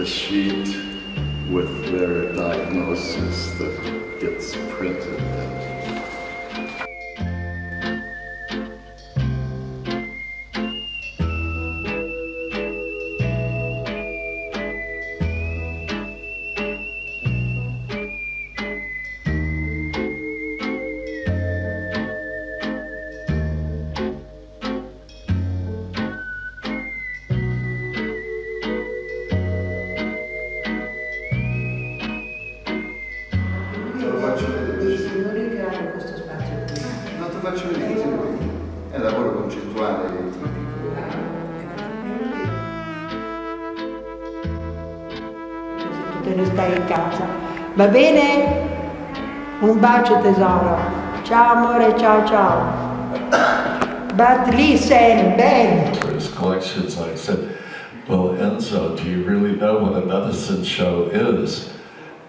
a sheet with their diagnosis that gets printed. Te ne stai in casa. Va bene? Un bacio tesoro. Ciao amore, ciao ciao. But listen, Ben. His collections, I said, well, Enzo, do you really know what a medicine show is?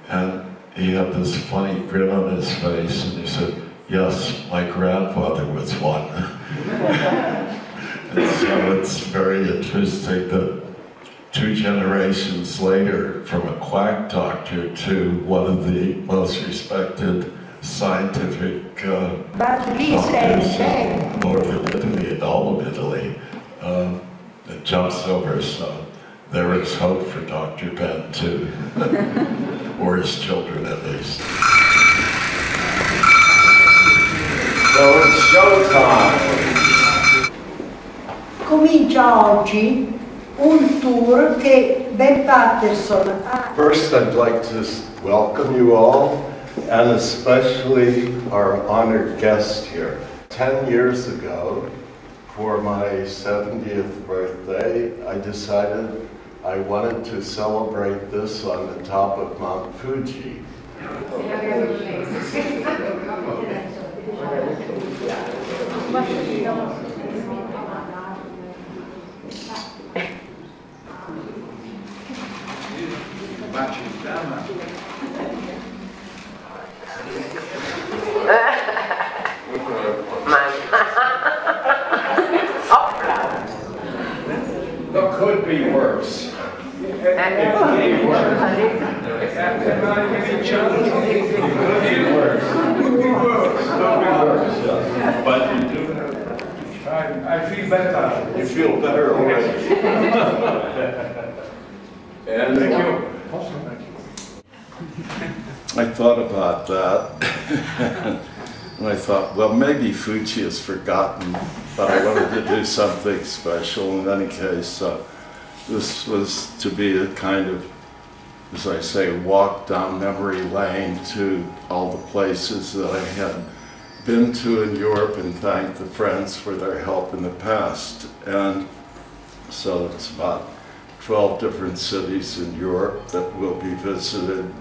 And he had this funny grin on his face, and he said, yes, my grandfather was one. And so it's very interesting that 2 generations later, from a quack doctor to one of the most respected scientific doctors in northern Italy and all of Italy, it jumps over. So there is hope for Dr. Ben too, or his children at least. So it's showtime. Comincia oggi un tour che Ben Patterson ha. First, I'd like to welcome you all, and especially our honored guest here. 10 years ago, for my 70th birthday, I decided I wanted to celebrate this on the top of Mount Fuji. What could be worse? It could be worse. But you do have. I feel better. You feel better already. And thank you. I thought about that, and I thought, well, maybe Fuji is forgotten, but I wanted to do something special. In any case, this was to be a kind of, as I say, walk down memory lane to all the places that I had been to in Europe and thank the friends for their help in the past. And so it's about 12 different cities in Europe that will be visited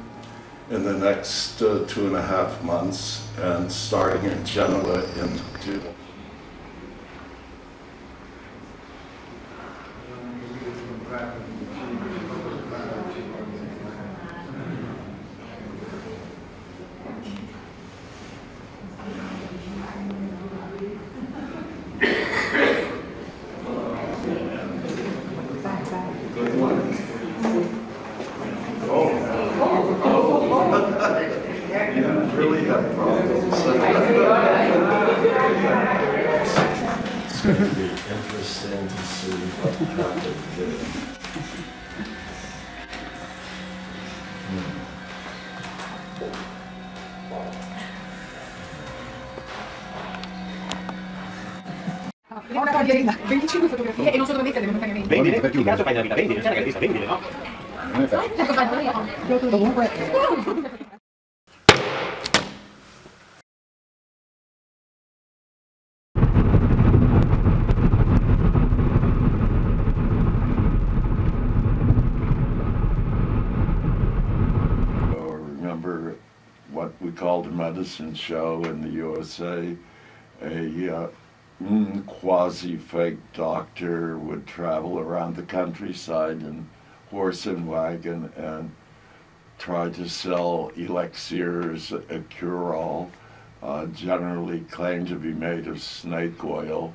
in the next 2.5 months, and starting in Genova in June. Really have problems. It's going to be interesting to see what happens. Una cagliarina, 25 fotografie e non sono dovute avere un vendile, perché un cazzo fai nella vita, vendile, c'è la vista, vendile, no? Comunque. Remember what we called a medicine show in the USA? A quasi-fake doctor would travel around the countryside in horse and wagon and try to sell elixirs, a cure-all, generally claimed to be made of snake oil.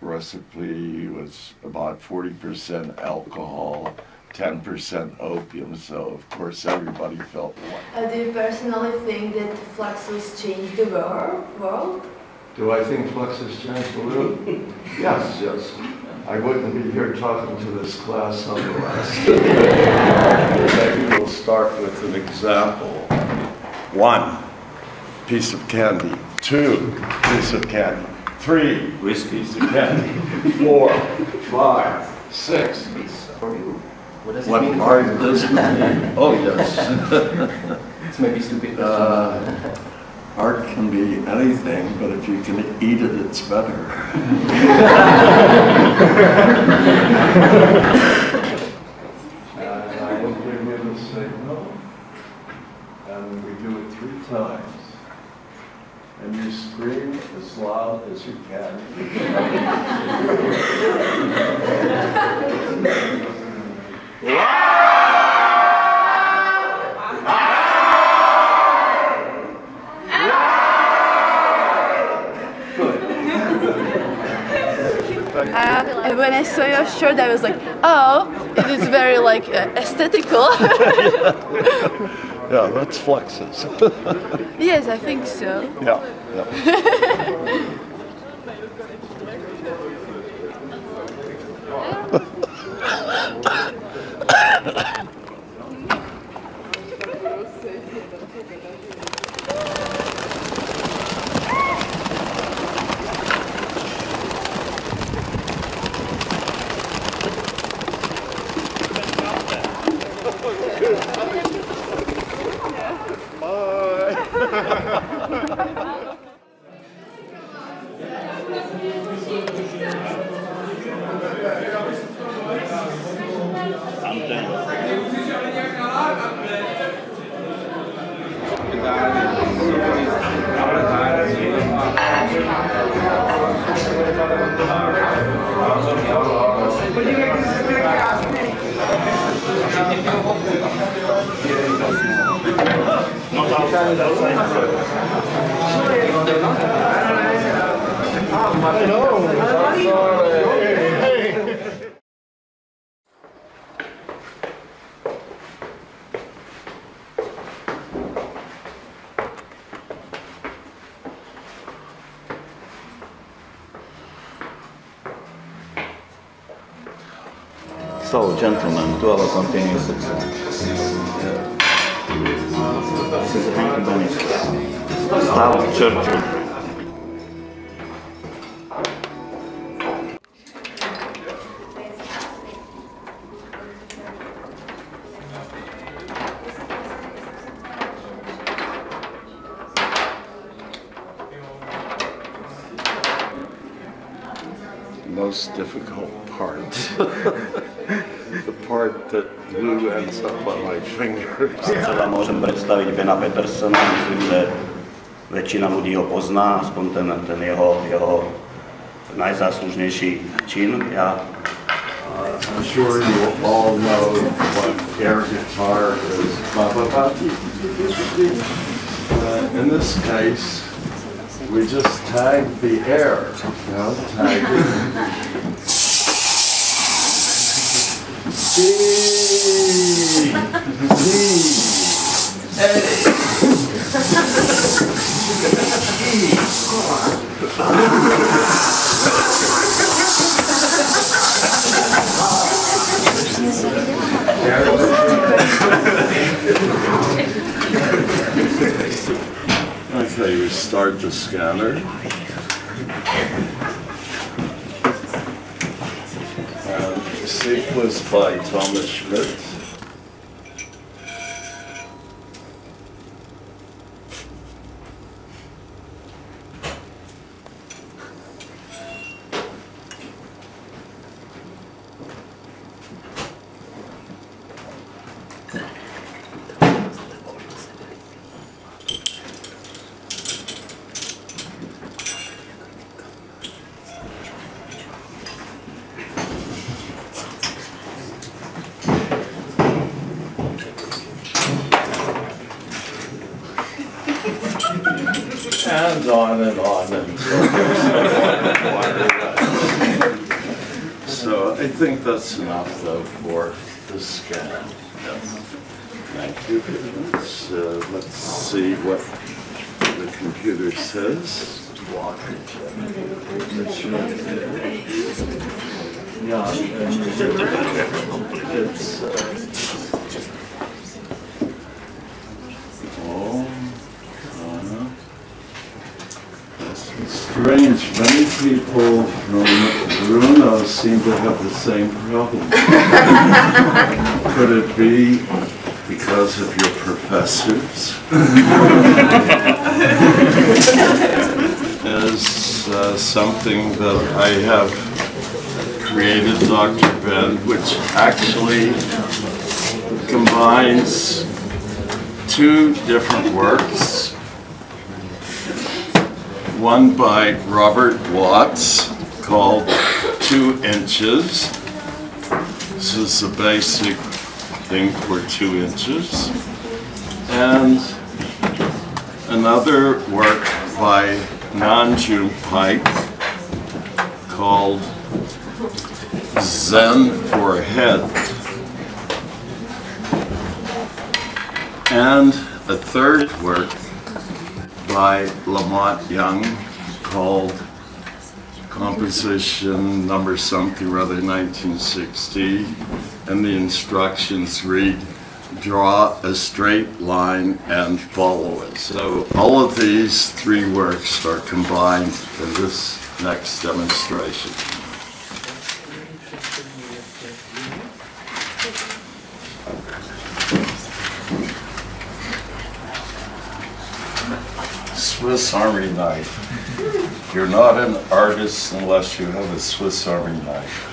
Recipe was about 40% alcohol, 10% opium, so of course everybody felt Do you personally think that fluxus changed the world? Do I think Fluxus changed the world? Yes, yes. I wouldn't be here talking to this class otherwise. Maybe we'll start with an example. 1, piece of candy. 2, piece of candy. 3, piece of candy. 4, 5, 6. For you. What does it What mean? art does it mean? Oh, yes. It's maybe stupid question. Art can be anything, but if you can eat it, it's better. And I will give you the signal, and we do it 3 times. And you scream as loud as you can. When I saw your shirt, I was like, oh, it is very like aesthetical. Yeah, that's Fluxus. Yes, I think so. Yeah, yeah. So, gentlemen, to our continuous success. This is a hanky bunny. Stout Churchill. Most difficult part. The part that glue ends up on my fingers. Sa vám môžem predstaviť Bena Pattersona, myslím, že väčšina ľudí ho pozná, aspoň ten jeho najzáslužnejší čin. I'm sure you all know what air guitar is. In this case, we just tag the air, you know, tag it. C, D, A, E, Okay, we start the scanner. Sequence by Thomas Schmidt. And on and on and so I think that's enough though for the scan. Yes. Thank you. Let's see what the computer says. Yeah, it's strange. Many people from Brno seem to have the same problem. Could it be because of your professors? Is something that I have created, Dr. Ben, which actually combines two different works. One by Robert Watts called 2 inches. This is the basic thing for 2 inches. And another work by Nanju Pike called Zen for Head. And a third work by Lamont Young called Composition number something or other 1960, and the instructions read, draw a straight line and follow it. So all of these three works are combined in this next demonstration. Swiss Army knife. You're not an artist unless you have a Swiss Army knife.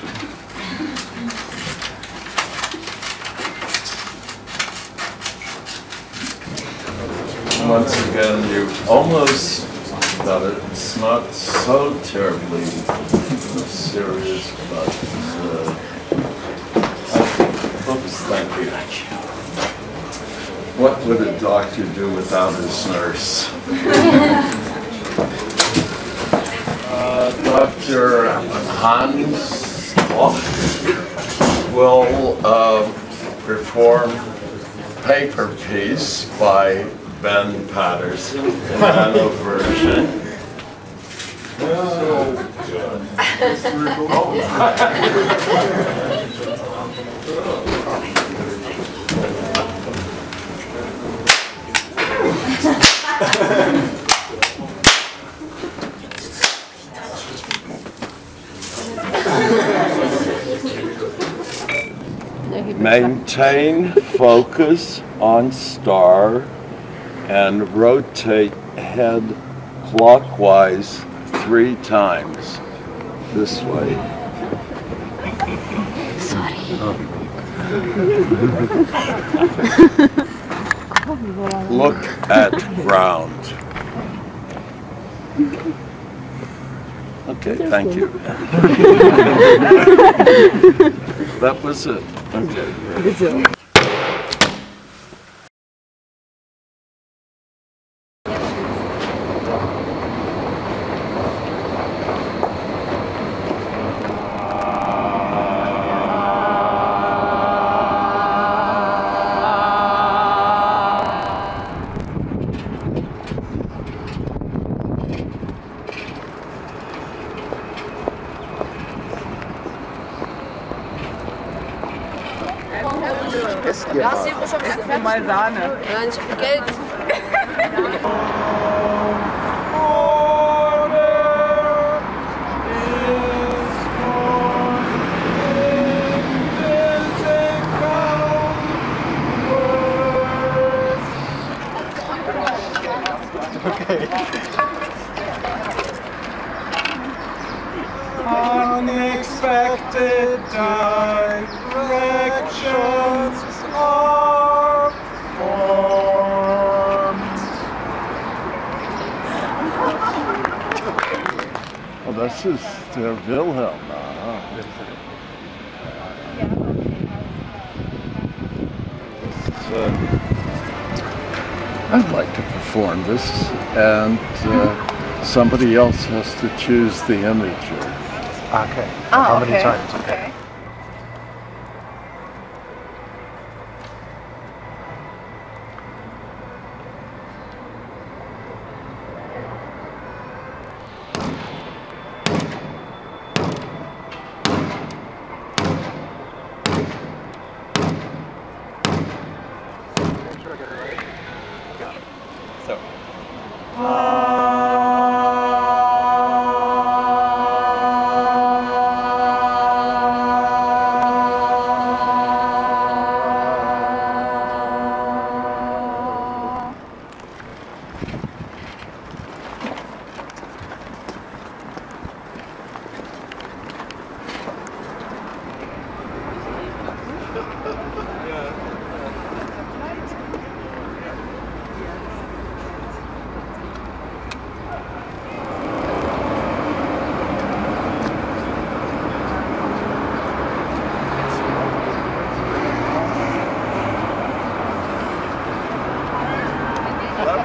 Once again, you almost got it. It's not so terribly serious, but oops, thank you. What would a doctor do without his nurse? Dr. Hans will perform Paper Piece by Ben Patterson in Hannover. So good. Maintain focus on star and rotate head clockwise 3 times. This way. Sorry. Look at ground. Okay, thank you. That was it. Okay. Ja, hast du schon fertig? Mal Sahne. Ja, nicht viel Geld. Okay. Unexpected directions are formed. Oh, das ist der Wilhelm. I'd like to perform this, and somebody else has to choose the imager. Okay. How many times? Okay.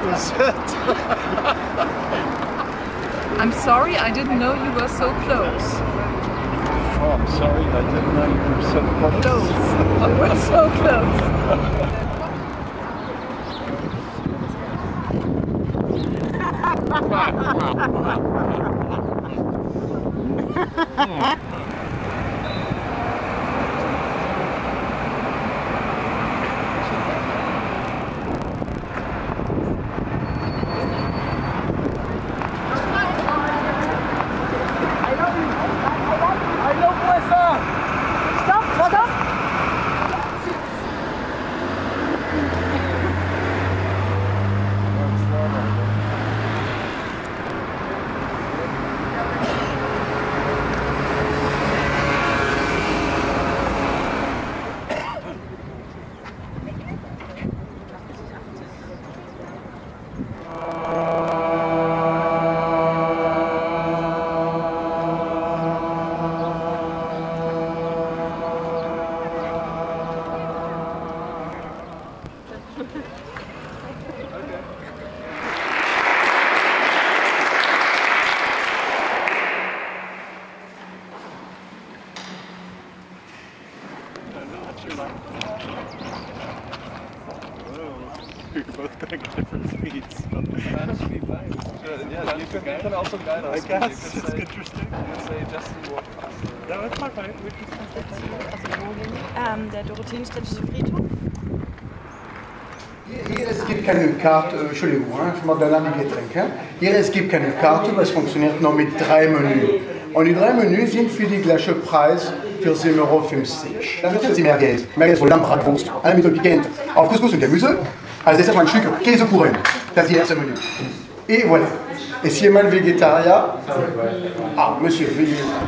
was it. I'm sorry, I didn't know you were so close. Oh, I'm sorry, I didn't know you were so close. You were so close. You're both going at different speeds. Yeah, you can also guide us. I guess. It's interesting. You can say Justin walk faster. No, it's fine. Der Dorotheenstädtische Friedhof. Hier, es gibt keine Karte, Entschuldigung, ich mache da nicht Getränke. Hier, es gibt keine Karte, aber es funktioniert nur mit 3 Menüs. Und die 3 Menüs sind für die gleiche Preis, für 7,50 €. Dann wird sie mehr Geld für Lammbratwurst, eine mit Pikant, auf Couscous und Gemüse. Also das ist ein Stück Käsekuchen, das ist die erste Menü. Et voilà. Est-ce jemand végétarien? Ah, monsieur, végétarien.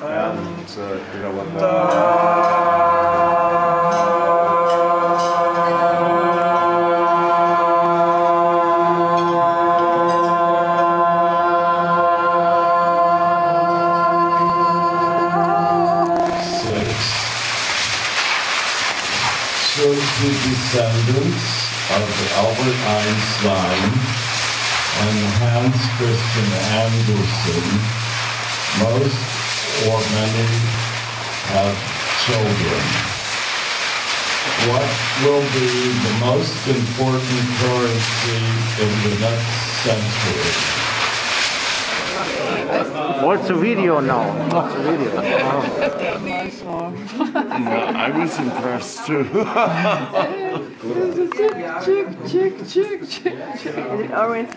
And you know what? Descendants of Albert Einstein and Hans Christian Andersen, most or many have children. What will be the most important currency in the next century? What's the video now? What's the video? I was impressed too. Always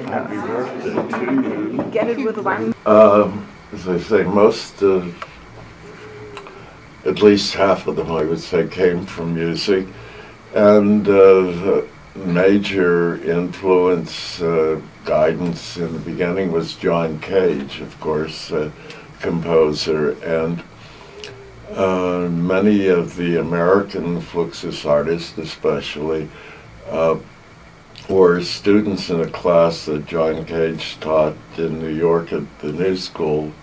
Happy birthday to you. get it with one. As I say, most, at least half of them I would say, came from music. And major influence, guidance in the beginning was John Cage, of course, composer, and many of the American Fluxus artists especially were students in a class that John Cage taught in New York at the New School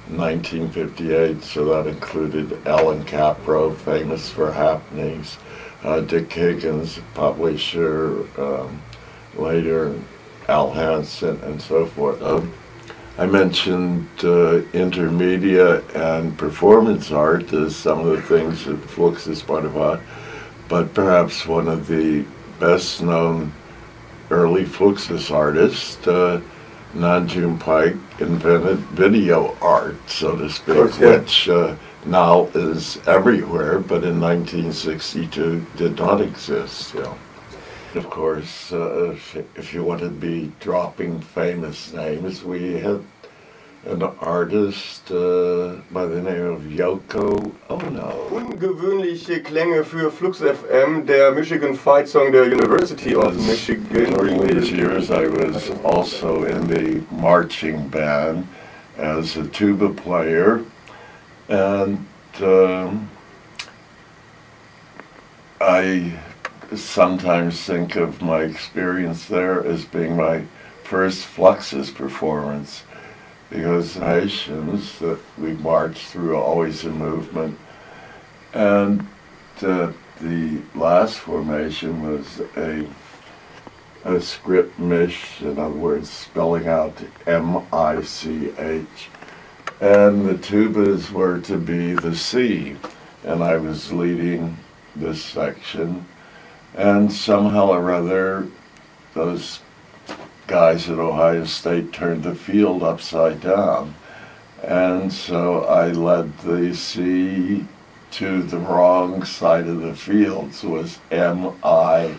in 1958, so that included Alan Capro, famous for Happenings, Dick Higgins, publisher, later Al Hansen, and so forth. I mentioned intermedia and performance art as some of the things that Flux is part of art, but perhaps one of the best known early Fluxus artists, Nanjum Pike, invented video art, so to speak, which now is everywhere, but in 1962 did not exist. Yeah. Of course, if you want to be dropping famous names, we had an artist by the name of Yoko Ono. Ungewöhnliche Klänge für Flux FM, der Michigan Fight Song der University of Michigan. During these years, I was also in the marching band as a tuba player, and I sometimes think of my experience there as being my first Fluxus performance, because nations that we marched through always in movement, and the last formation was a script mish, in other words, spelling out M-I-C-H. And the tubas were to be the C, and I was leading this section. And somehow or other, those guys at Ohio State turned the field upside down. And so I led the C to the wrong side of the field. So it was M-I-C,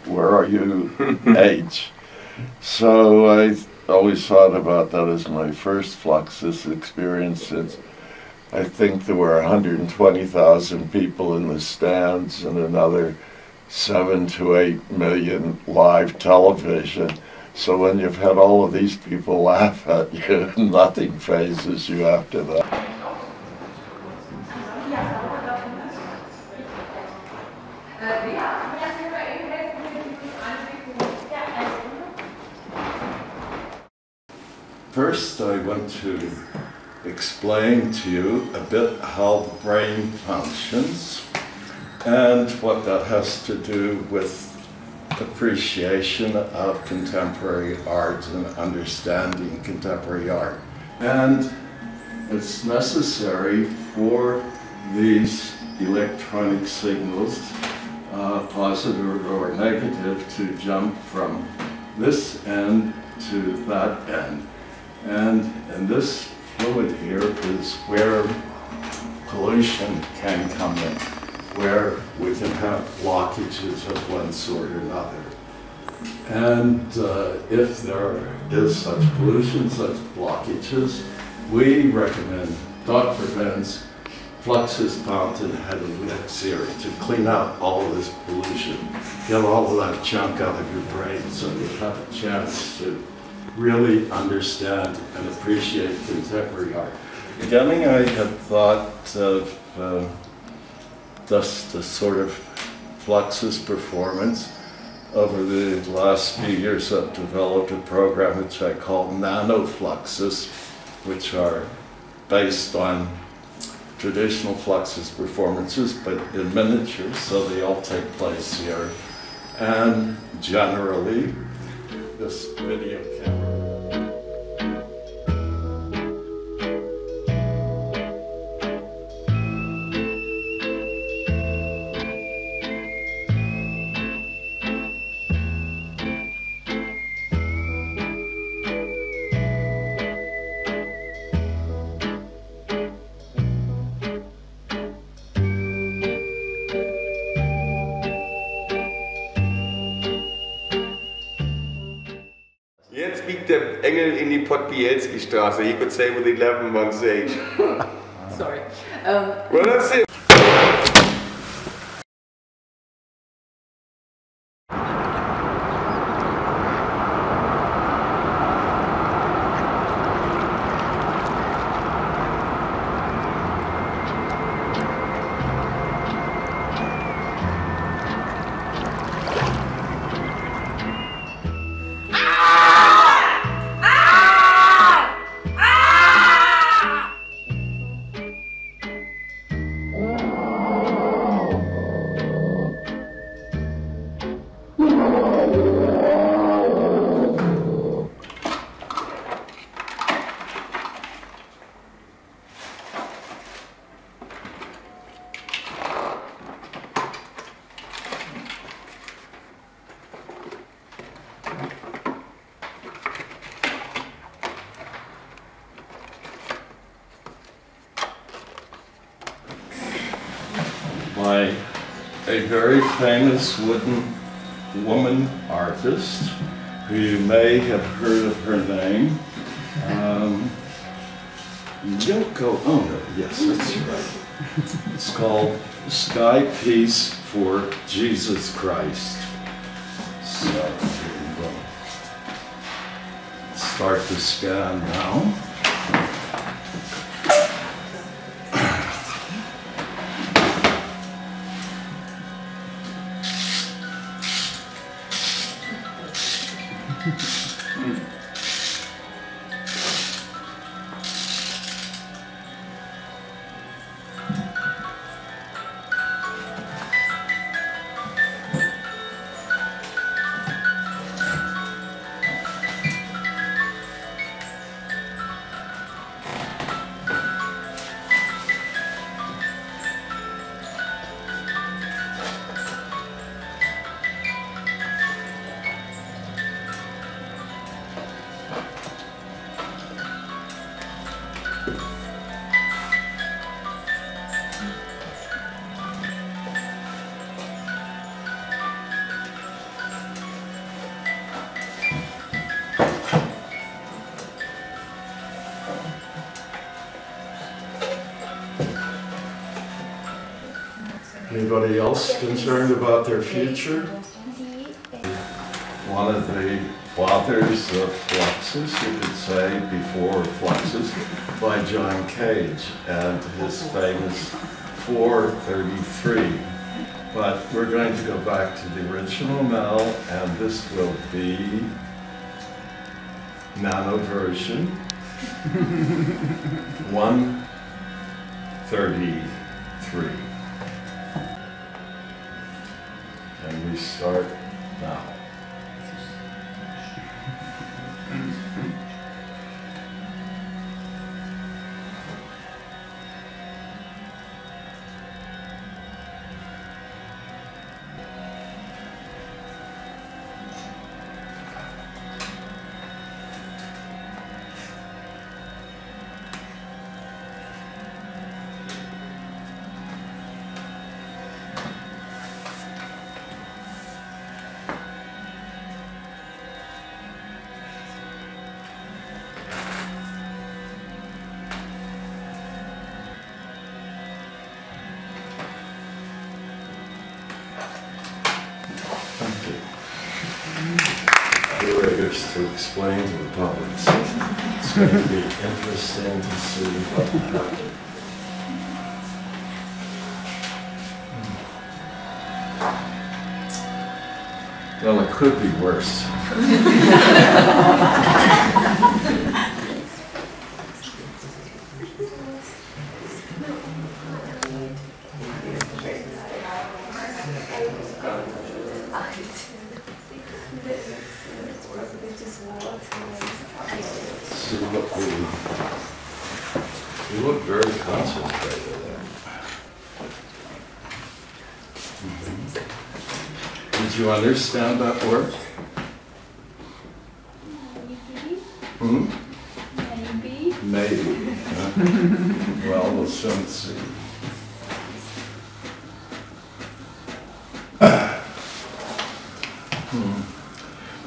where are you, H. So I always thought about that as my first Fluxus experience, since I think there were 120,000 people in the stands and another 7 to 8 million live television. So when you've had all of these people laugh at you, nothing phases you after that. First, I want to explain to you a bit how the brain functions and what that has to do with appreciation of contemporary art and understanding contemporary art. And it's necessary for these electronic signals, positive or negative, to jump from this end to that end. And this fluid here is where pollution can come in, where we can have blockages of one sort or another. And if there is such pollution, such blockages, we recommend Dr. Ben's Fluxus fountain-head elixir to clean out all of this pollution, get all of that junk out of your brain so you have a chance to really understand and appreciate contemporary art. Beginning, I had thought of just a sort of Fluxus performance. Over the last few years, I've developed a program which I call Nano Fluxus, which are based on traditional Fluxus performances, but in miniature, so they all take place here. And generally, this video camera. Jetzt biegt der Engel in die Podbielski-Straße. He could say with 11 months age. Sorry. Well, that's it. By a very famous wooden woman artist, who you may have heard of her name, Yoko Ono, yes, that's right. It's called Sky Piece for Jesus Christ. So we'll start the scan now. Anybody else concerned about their future? One of the fathers of Fluxus, you could say, before Fluxus, by John Cage and his famous 433. But we're going to go back to the original now, and this will be nano version 133. And we start now. To explain to the public. It's going to be interesting to see what happens. Well, it could be worse. You look very concentrated there. Did you understand that work? Hmm? Maybe. Maybe. Well, we'll soon see.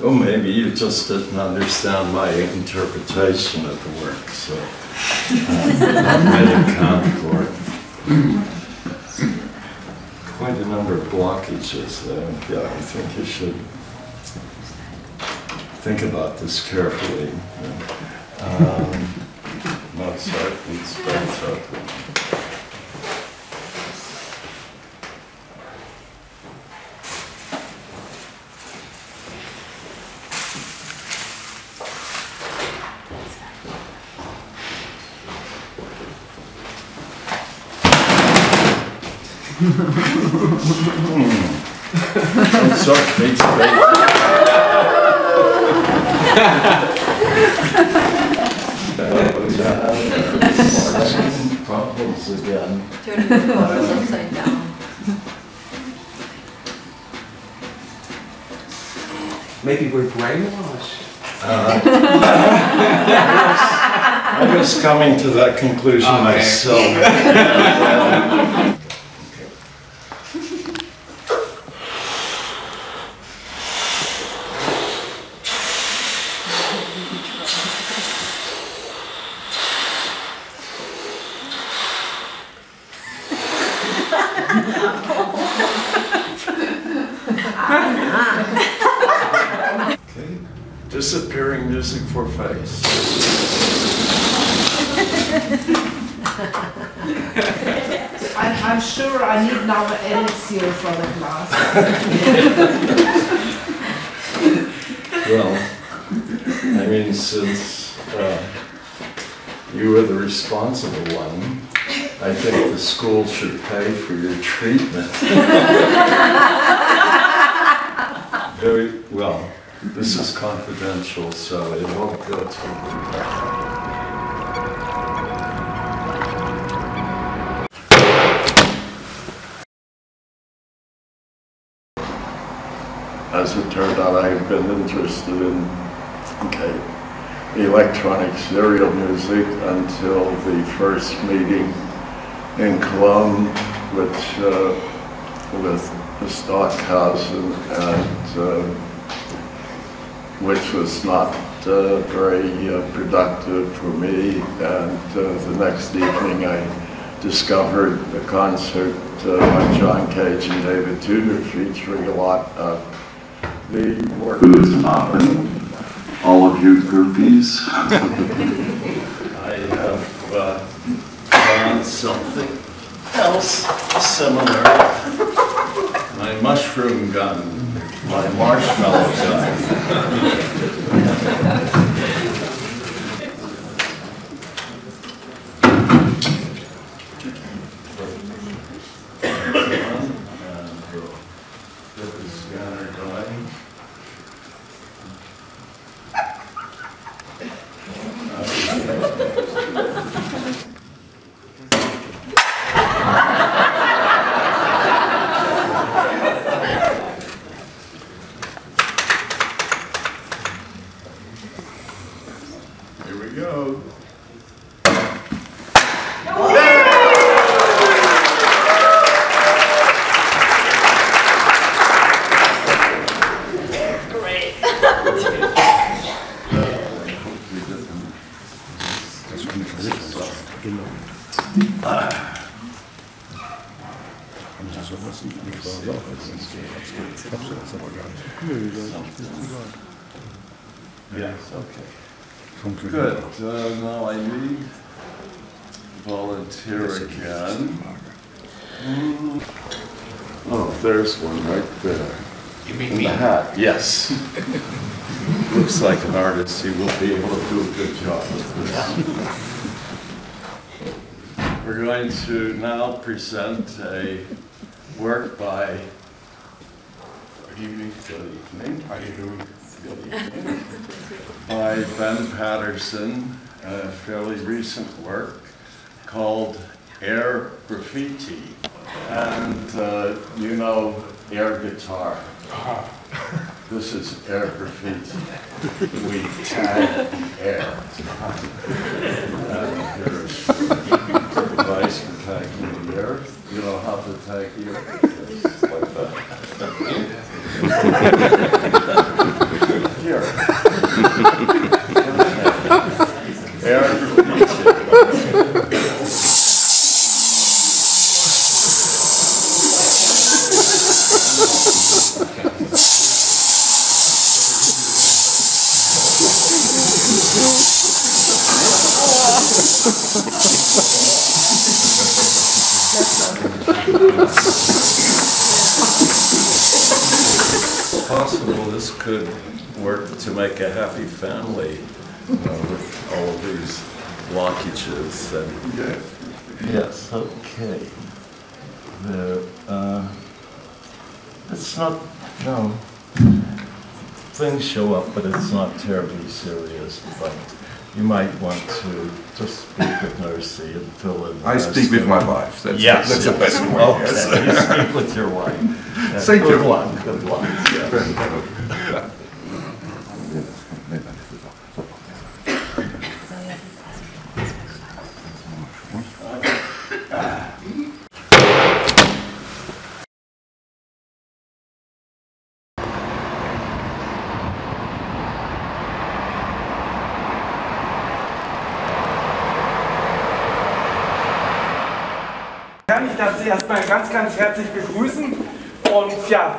Oh, maybe you just didn't understand my interpretation of the work, so I made it count for it. Quite a number of blockages there. Yeah, I think you should think about this carefully. Mozart needs Beethoven. Mozart needs problems again. Turning the chorus upside down. Maybe we're brainwashed. I was coming to that conclusion myself. Disappearing music for face. I'm sure I need now an elixir for the class. Well, I mean, since you were the responsible one, I think the school should pay for your treatment. Very well. This is confidential, so it won't go to the As it turned out, I've been interested in, electronic serial music until the first meeting in Cologne, which with Stockhausen, and which was not very productive for me. And the next evening I discovered a concert by John Cage and David Tudor featuring a lot of the work of all of you groupies. I have found something else similar. My mushroom gun, my marshmallow gun. Get the scanner going. Here we go. Yes, okay. Good. Now I need volunteer again. Oh, there's one right there. You mean in me? The hat. Yes. Looks like an artist. He will be able to do a good job with this. We're going to now present a work by. Good evening. How are you doing? By Ben Patterson, a fairly recent work called Air Graffiti. And you know air guitar. This is air graffiti. We tag air. And here's a device for tagging the air. You know how to tag the air? Just like that. Here. Air graffiti. It's possible this could work to make a happy family with all of these blockages. And yes, okay. It's not, no, things show up, but it's not terribly serious. But you might want to just speak with Mercy and fill in. I speak with my wife. That's, yes, that's the best way. Okay, yes. you speak with your wife. Thank you. Good luck. Good luck. Yes. Ich darf Sie erstmal ganz, ganz herzlich begrüßen und ja,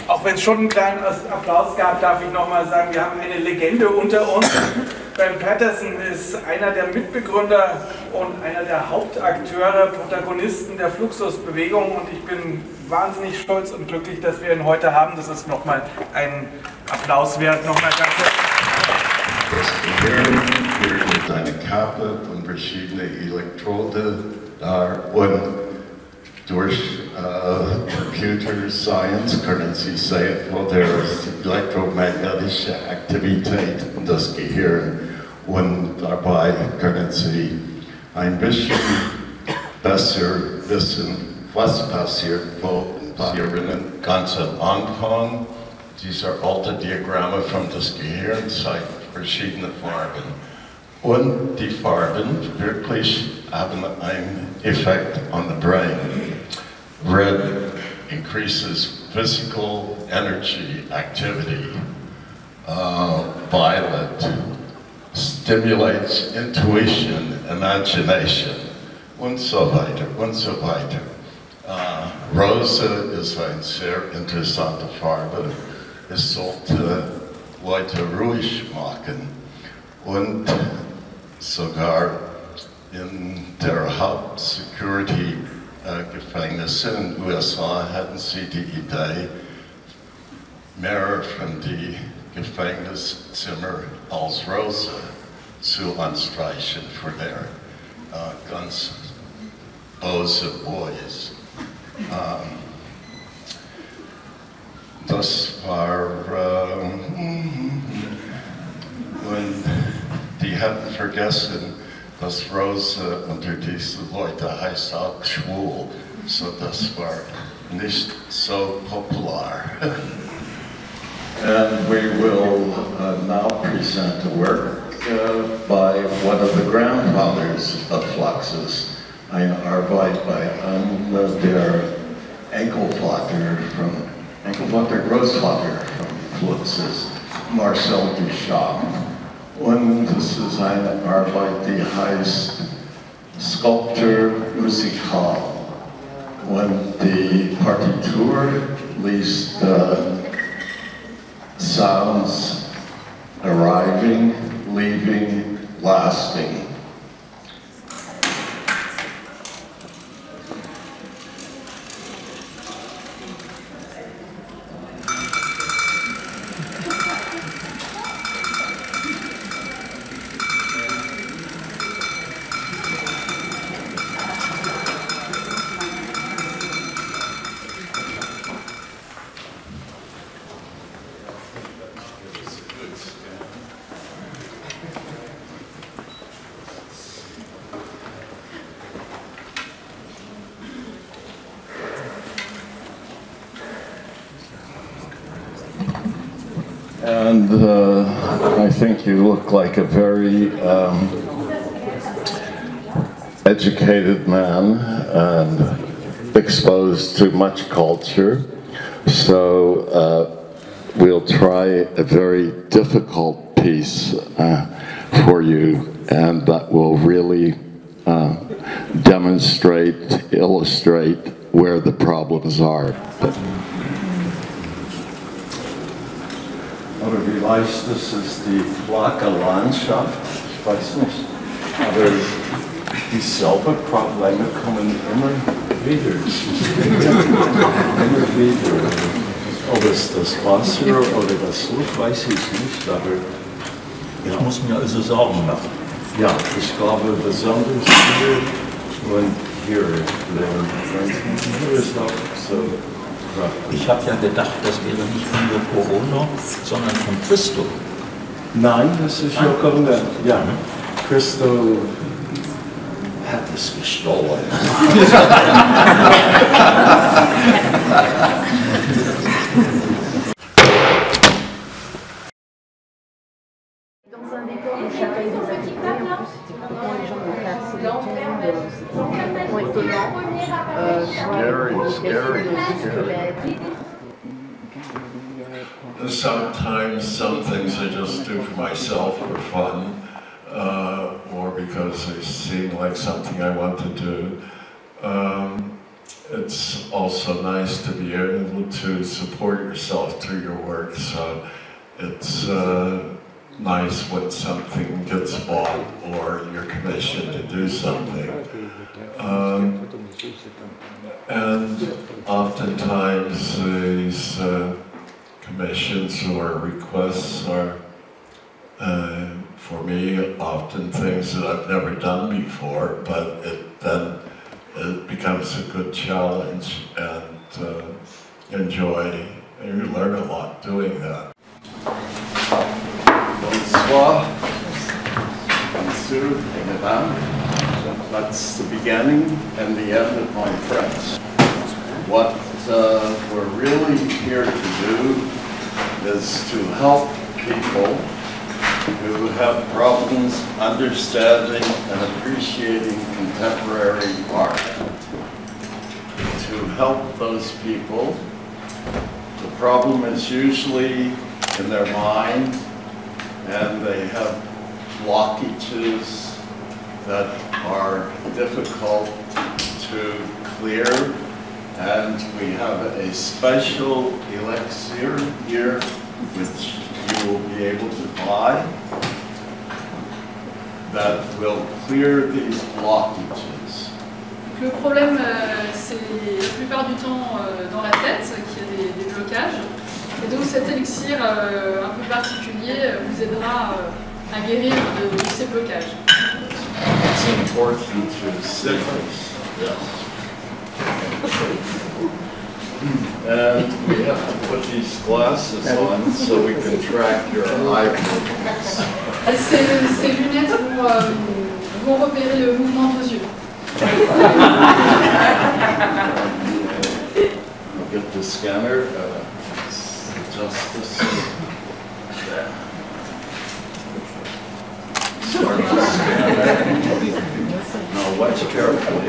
auch wenn es schon einen kleinen Applaus gab, darf ich nochmal sagen, wir haben eine Legende unter uns. Ben Patterson ist einer der Mitbegründer und einer der Hauptakteure, Protagonisten der Fluxusbewegung und ich bin wahnsinnig stolz und glücklich, dass wir ihn heute haben. Das ist nochmal ein Applaus wert. Nochmal ganz Hier mit einer Kappe und verschiedene Elektrode da wurden durch Computer Science können Sie sehen, wo der elektromagnetische Aktivität in das Gehirn und dabei können Sie ein bisschen besser wissen, was passiert, wo ganz am Anfang dieser alte Diagramme von das Gehirn zeigt verschiedene Farben. Und die Farben wirklich haben einen Effekt on the brain. Red increases physical energy activity. Violet stimulates intuition, imagination, und so weiter, und so weiter. Rosa ist eine sehr interessante Farbe. Es sollte Leute ruhig machen. Und sogar in der Hauptsecurity-Gefängnisse in den USA hatten sie die Idee, mehr von die Gefängniszimmer als Rosa zu anstreichen für der ganz böse Boys. Das war, und die hatten vergessen, dass Rosa unter diese Leute heißt auch schwul, so das war nicht so popular. And we will now present a work by one of the grandfathers of Fluxus, eine Arbeit bei einem der Großvater von Fluxus, Marcel Duchamp. Und das ist eine Arbeit, die heißt Sculpture Musical. Und die Partitur liest sounds arriving, leaving, lasting. And I think you look like a very educated man and exposed to much culture. So we'll try a very difficult piece for you, and that will really demonstrate, illustrate where the problems are. Oder vielleicht ist es die flache Landschaft, ich weiß nicht, aber dieselben Probleme kommen immer wieder. Immer wieder. Ob es das Wasser oder das Luft, weiß ich nicht, aber ich muss mir also Sorgen machen. Ja, ich glaube besonders hier und hier ist auch so. Ich habe ja gedacht, das wäre nicht von der Corona, sondern von Christo. Nein, das ist ja Konvent. Ja, Christo hat es gestohlen. Scary. Sometimes some things I just do for myself for fun, or because they seem like something I want to do. It's also nice to be able to support yourself through your work, so it's nice when something gets bought or you're commissioned to do something. And oftentimes these commissions or requests are, for me, often things that I've never done before, but then it becomes a good challenge and enjoy, and you learn a lot doing that. Bonsoir. Bonsoir, mesdames. That's the beginning and the end of my friends. What we're really here to do is to help people who have problems understanding and appreciating contemporary art. To help those people, the problem is usually in their mind, and they have blockages that are difficult to clear. And we have a special elixir here, which you will be able to buy, that will clear these blockages. Le problème, c'est la plupart du temps dans la tête, qu'il y a des blocages. Et donc cet élixir un peu particulier vous aidera à guérir de ces blocages. It's important to sit. Yes. And we have to put these glasses on so we can track your eye movements. Ces lunettes vont repérer le mouvement de vos yeux. I'll get the scanner. Just this. Start the scanner. Now watch carefully.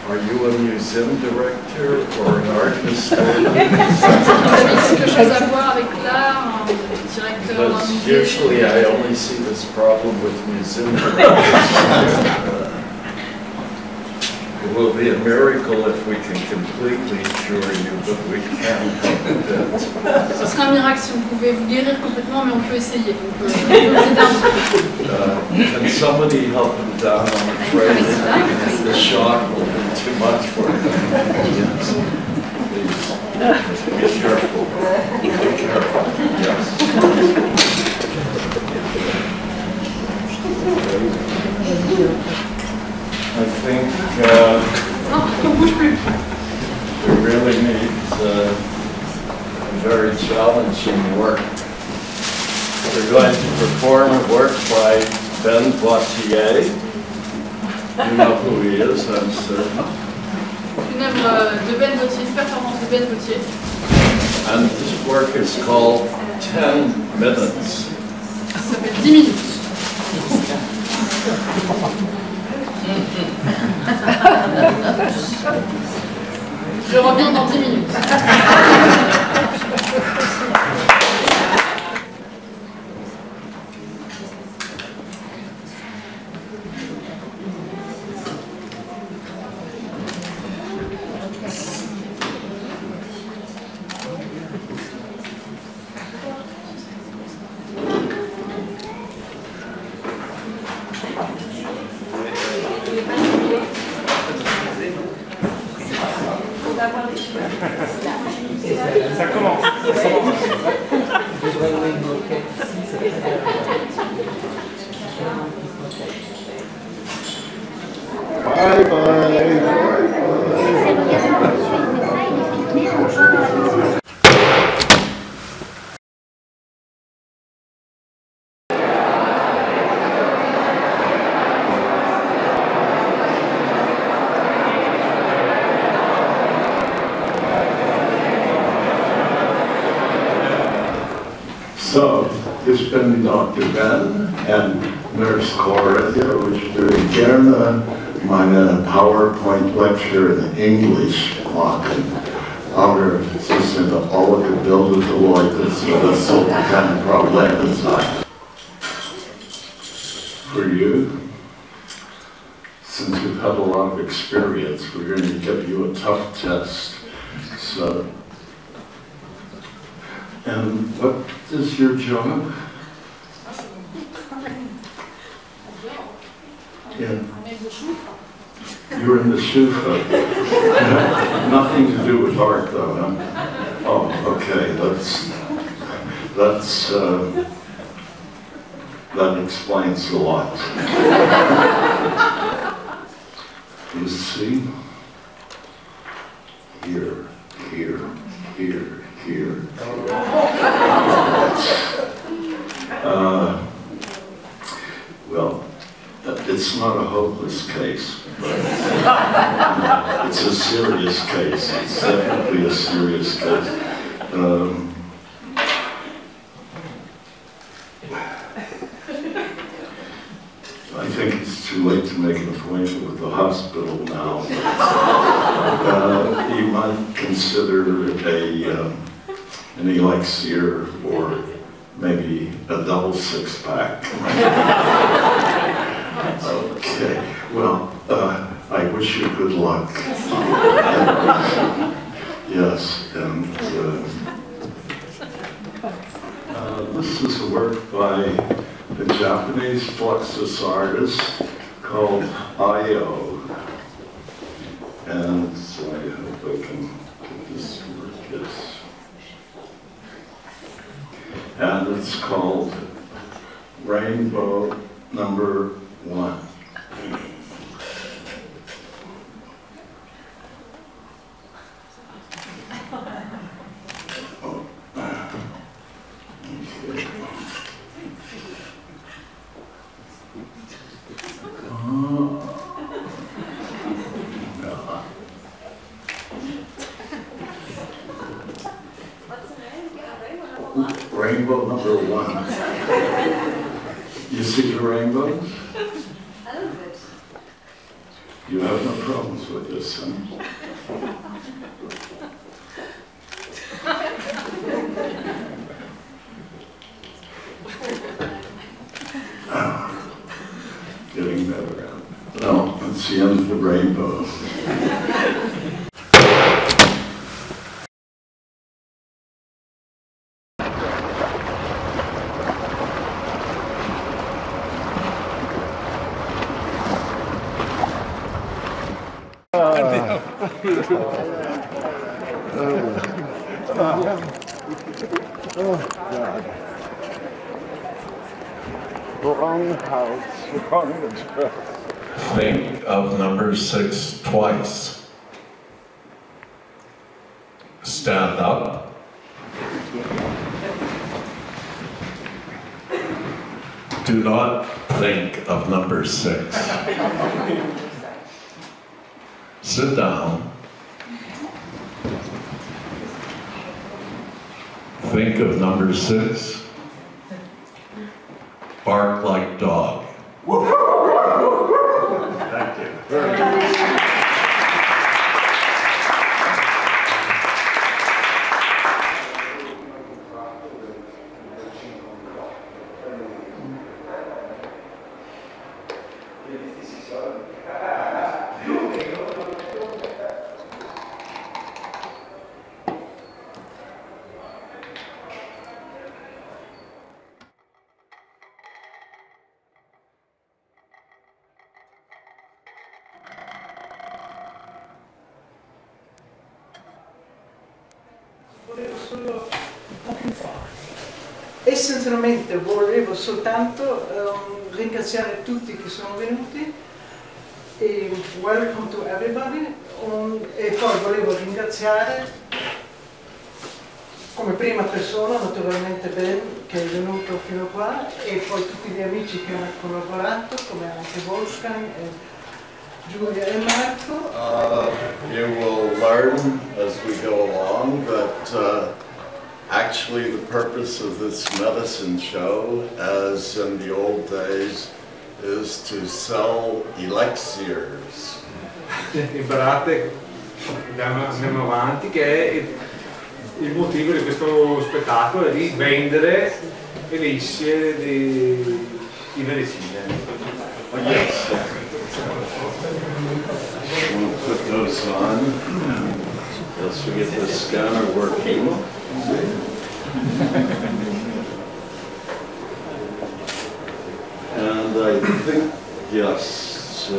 Are you a museum director or an art historian? Quelque chose à voir avec l'art, un directeur d'un musée. Usually I only see this problem with museum directors. It will be a miracle if we can completely cure you, but we can't help it. Ce serait un miracle si on pouvait vous guérir complètement, mais on peut essayer. On peut vous aider un peu. Can somebody help him down? I'm afraid the shock will be too much for him. Yes. Please, be careful. Be careful. Yes. I think we really need very challenging work. We're going to perform a work by Ben Boitier. You know who he is, I'm certain. Une œuvre de Ben Boitier, une performance de Ben Boitier. And this work is called 10 Minutes. Ça s'appelle 10 minutes. Je reviens dans 10 minutes. Ça commence. Bye bye. So, ich bin Dr. Ben and Nurse Corinthia, which würde gerne meine PowerPoint-Lecture in English machen. Aber sie sind alle gebildete Leute, so das sollte kein Problem sein. For you, since you've had a lot of experience, we're going to give you a tough test. So, and what is your job? Yeah. You're in the Schufa. Nothing to do with art, though, huh? Oh, okay. That explains a lot. You see? Here, here, here, here. Well, it's not a hopeless case, but it's a serious case. It's definitely a serious case. I think it's too late to make an appointment with the hospital now. You might consider an elixir or maybe a double six-pack. Okay, well, I wish you good luck. Yes, and this is a work by a Japanese Fluxus artist called Io. And so I hope I can get this to work. Yes. And it's called Rainbow Number 1. Rainbow number 1. You see the rainbows? A little bit. You have no problems with this, huh? Getting better. Well, it's the end of the rainbow. Oh, God. Wrong house, wrong address. Think of number 6 twice. Stand up. Do not think of number 6. Sit down. Think of number 6. Bark like dog. Thank you. Very good. Essenzialmente volevo soltanto ringraziare tutti che sono venuti e welcome to everybody, e poi volevo ringraziare come prima persona naturalmente Ben che è venuto fino qua, e poi tutti gli amici che hanno collaborato come anche Wolfgang e Giulia e Marco. You will learn as we go along that actually the purpose of this medicine show, as in the old days, is to sell elixirs. Imparate, andiamo avanti, che il motivo di questo spettacolo è di vendere elixir di medicina. Oh, yes. We'll put those on. Let's get the scanner working. And I think, yes,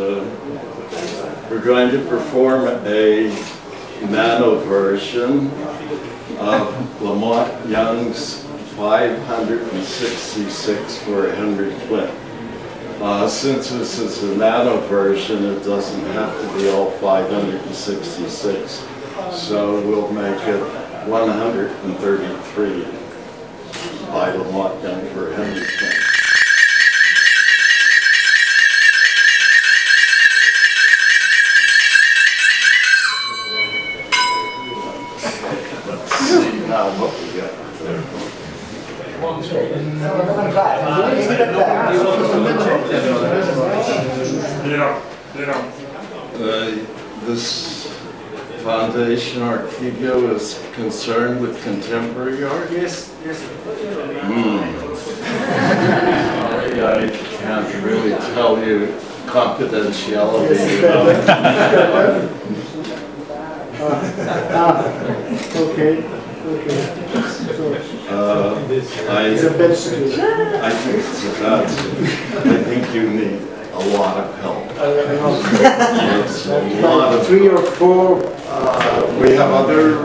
we're going to perform a nano version of Lamont Young's 566 for Henry Flint. Since this is a nano version, it doesn't have to be all 566, so we'll make it 133 by Lamont Young for Henry Flint. Let's see now what we got there. This foundation, Archivio, is concerned with contemporary art? Yes. I can't really tell you confidentiality. Okay. I think you need a lot of help. It's a lot of 3 or 4. We have other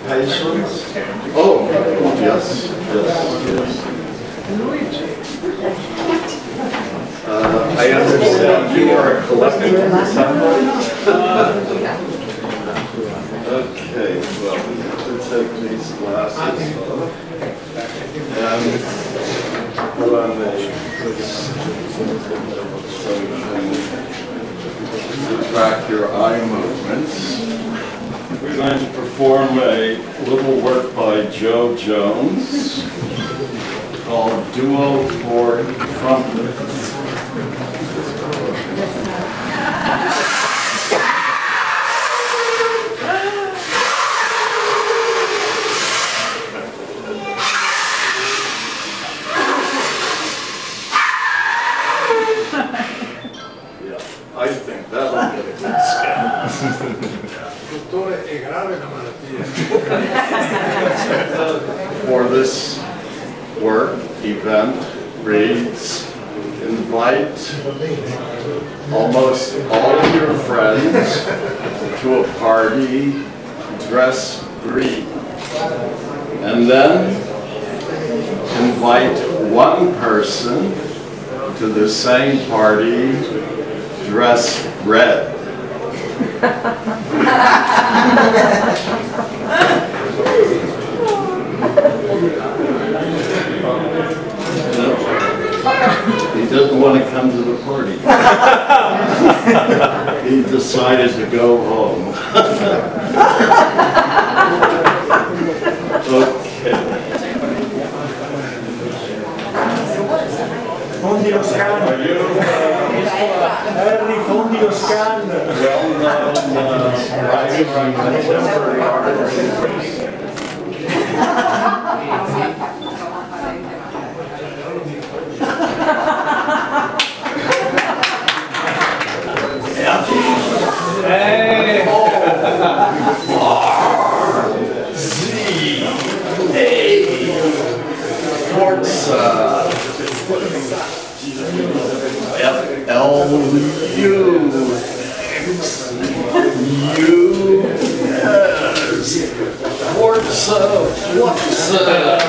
patients. Oh, yes. I understand you are a collector or something. Okay, well, we have to take these glasses off. And put on so you can track your eye movements. We're going to perform a little work by Joe Jones called Duo for Trumpet. I think that'll get a good scan. Dottore, è grave la malattia. For this work, event reads, invite almost all of your friends to a party, dress green. And then invite one person to the same party, dress red. He doesn't want to come to the party. He decided to go home. Okay. Fondi lo scan. Harry, fondi lo scan. Well-known writer on contemporary art. Forza, Forza.